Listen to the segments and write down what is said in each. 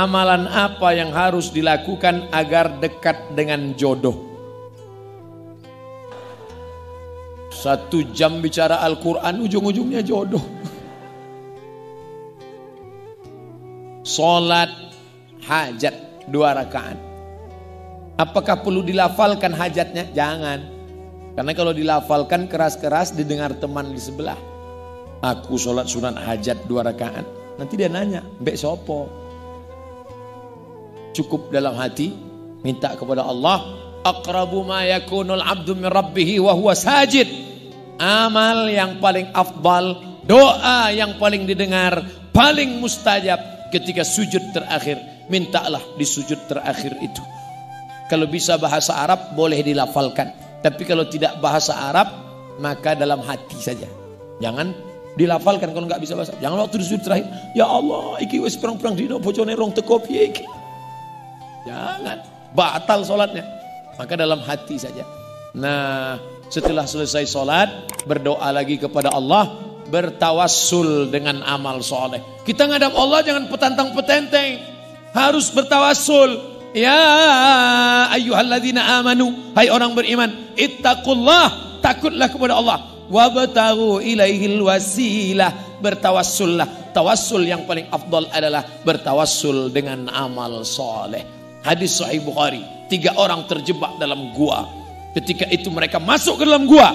Amalan apa yang harus dilakukan agar dekat dengan jodoh? 1 jam bicara Al-Quran, ujung-ujungnya jodoh. Sholat hajat 2 rakaat. Apakah perlu dilafalkan hajatnya? Jangan. Karena kalau dilafalkan keras-keras didengar teman di sebelah. Aku sholat sunat hajat 2 rakaat. Nanti dia nanya, mbek sopo? Cukup dalam hati, minta kepada Allah. Aqrabu ma yakunul abdu min rabbih wa huwa sajid. Amal yang paling afdal, doa yang paling didengar, paling mustajab ketika sujud terakhir. Mintalah di sujud terakhir itu. Kalau bisa bahasa Arab boleh dilafalkan. Tapi kalau tidak bahasa Arab, maka dalam hati saja. Jangan dilafalkan kalau nggak bisa bahasa. Jangan waktu di sujud terakhir, ya Allah, iki wis perang-perang dino bojone rong teko piye iki. Jangan, batal sholatnya. Maka dalam hati saja. Nah, setelah selesai sholat, berdoa lagi kepada Allah, bertawassul dengan amal soleh. Kita ngadap Allah jangan petantang-petenteng, harus bertawassul. Ya ayyuhalladzina amanu, hai orang beriman, ittaqullah, takutlah kepada Allah, wabtaghu ilaihil wasilah, bertawassullah. Tawassul yang paling afdal adalah bertawassul dengan amal soleh. Hadis Sahih Bukhari, 3 orang terjebak dalam gua. Ketika itu mereka masuk ke dalam gua,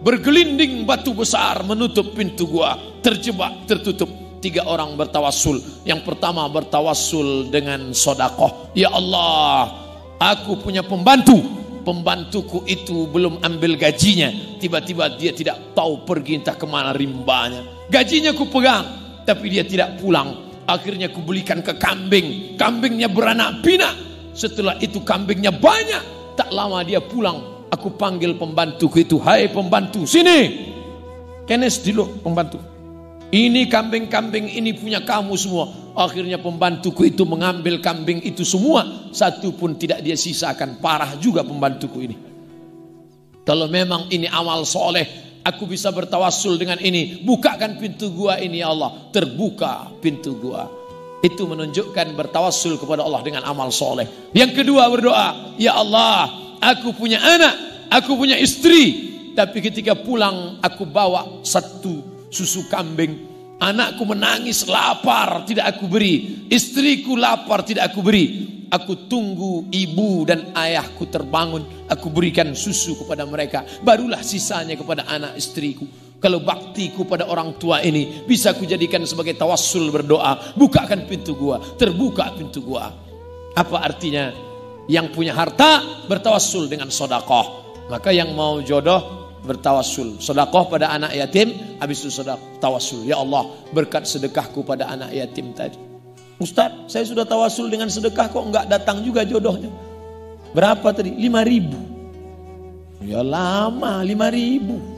bergelinding batu besar menutup pintu gua, terjebak, tertutup. 3 orang bertawassul. Yang pertama bertawassul dengan sedekah. Ya Allah, aku punya pembantu. Pembantuku itu belum ambil gajinya. Tiba-tiba dia tidak tahu pergi entah kemana rimbanya. Gajinya ku pegang, tapi dia tidak pulang. Akhirnya ku belikan ke kambing. Kambingnya beranak pinak. Setelah itu kambingnya banyak. Tak lama dia pulang. Aku panggil pembantuku itu, hai pembantu, sini. Kenes dulu pembantu. Ini kambing-kambing ini punya kamu semua. Akhirnya pembantuku itu mengambil kambing itu semua. Satu pun tidak dia sisakan. Parah juga pembantuku ini. Kalau memang ini amal soleh, aku bisa bertawassul dengan ini. Bukakan pintu gua ini ya Allah. Terbuka pintu gua. Itu menunjukkan bertawassul kepada Allah dengan amal soleh. Yang kedua berdoa, ya Allah, aku punya anak, aku punya istri. Tapi ketika pulang aku bawa 1 susu kambing. Anakku menangis lapar, tidak aku beri. Istriku lapar, tidak aku beri. Aku tunggu ibu dan ayahku terbangun, aku berikan susu kepada mereka. Barulah sisanya kepada anak istriku. Kalau baktiku pada orang tua ini bisa kujadikan sebagai tawassul berdoa. Bukakan pintu gua, terbuka pintu gua. Apa artinya? Yang punya harta bertawassul dengan sedekah. Maka yang mau jodoh bertawassul, sedekah pada anak yatim, habis itu sedekah tawassul. Ya Allah, berkat sedekahku pada anak yatim tadi. Ustaz, saya sudah tawassul dengan sedekah kok enggak datang juga jodohnya. Berapa tadi? 5.000. Ya lama 5.000.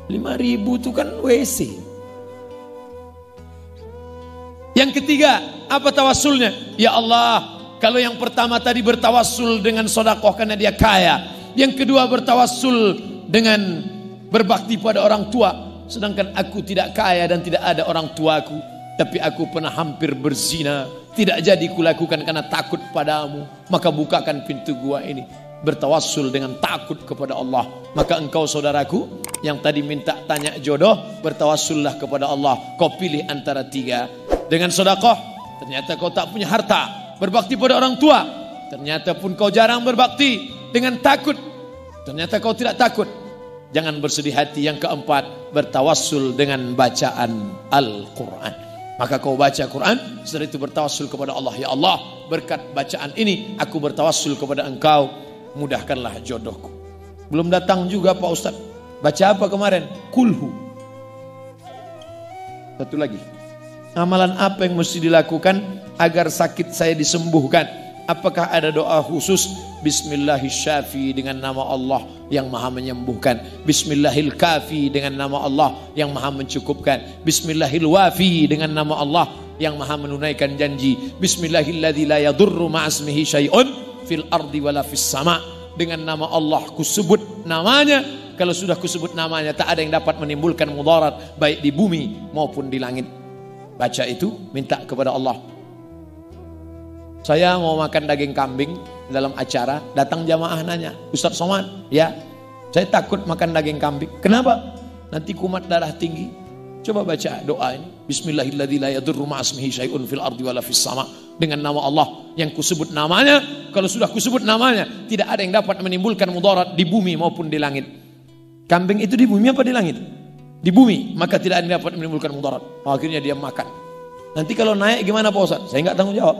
5.000 itu kan WC. Yang ketiga, apa tawassulnya? Ya Allah, kalau yang pertama tadi bertawassul dengan sedekah karena dia kaya. Yang kedua bertawassul dengan berbakti pada orang tua. Sedangkan aku tidak kaya dan tidak ada orang tuaku. Tapi aku pernah hampir berzina. Tidak jadi kulakukan karena takut padamu. Maka bukakan pintu gua ini. Bertawassul dengan takut kepada Allah. Maka engkau saudaraku yang tadi minta tanya jodoh, bertawassullah kepada Allah. Kau pilih antara 3. Dengan sedekah, ternyata kau tak punya harta. Berbakti pada orang tua, ternyata pun kau jarang berbakti. Dengan takut, ternyata kau tidak takut. Jangan bersedih hati. Yang keempat, bertawassul dengan bacaan Al-Quran. Maka kau baca Quran, setelah itu bertawassul kepada Allah. Ya Allah, berkat bacaan ini aku bertawassul kepada engkau, mudahkanlah jodohku. Belum datang juga Pak Ustaz. Baca apa kemarin? Kulhu. Satu lagi, amalan apa yang mesti dilakukan agar sakit saya disembuhkan? Apakah ada doa khusus? Bismillahirrahmanirrahim dengan nama Allah yang maha menyembuhkan. Bismillahirrahmanirrahim dengan nama Allah yang maha mencukupkan. Bismillahirrahmanirrahim dengan nama Allah yang maha menunaikan janji. Bismillahilladzi la yadurru ma'asmihi syai'un fil ardi wala fis sama. Dengan nama Allah kusebut namanya. Kalau sudah kusebut namanya, tak ada yang dapat menimbulkan mudarat baik di bumi maupun di langit. Baca itu, minta kepada Allah. Saya mau makan daging kambing dalam acara, datang jamaah nanya, Ustaz Somad, ya, saya takut makan daging kambing. Kenapa? Nanti kumat darah tinggi. Coba baca doa ini. Bismillahirrahmanirrahim. La yadurru ma'asmihi syai'un fil ardi wala fis sama. Dengan nama Allah yang kusebut namanya. Kalau sudah kusebut namanya, tidak ada yang dapat menimbulkan mudarat di bumi maupun di langit. Kambing itu di bumi apa di langit? Di bumi, maka tidak ada yang dapat menimbulkan mudarat. Akhirnya dia makan. Nanti kalau naik gimana Pak Ustaz? Saya nggak tanggung jawab.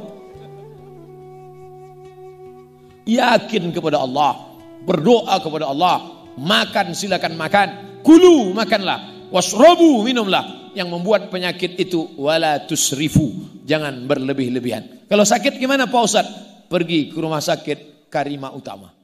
Yakin kepada Allah, berdoa kepada Allah, makan silakan makan, kulu makanlah, wasrobu minumlah. Yang membuat penyakit itu wala tusrifu, jangan berlebih-lebihan. Kalau sakit gimana Pak Ustaz? Pergi ke rumah sakit Karima Utama.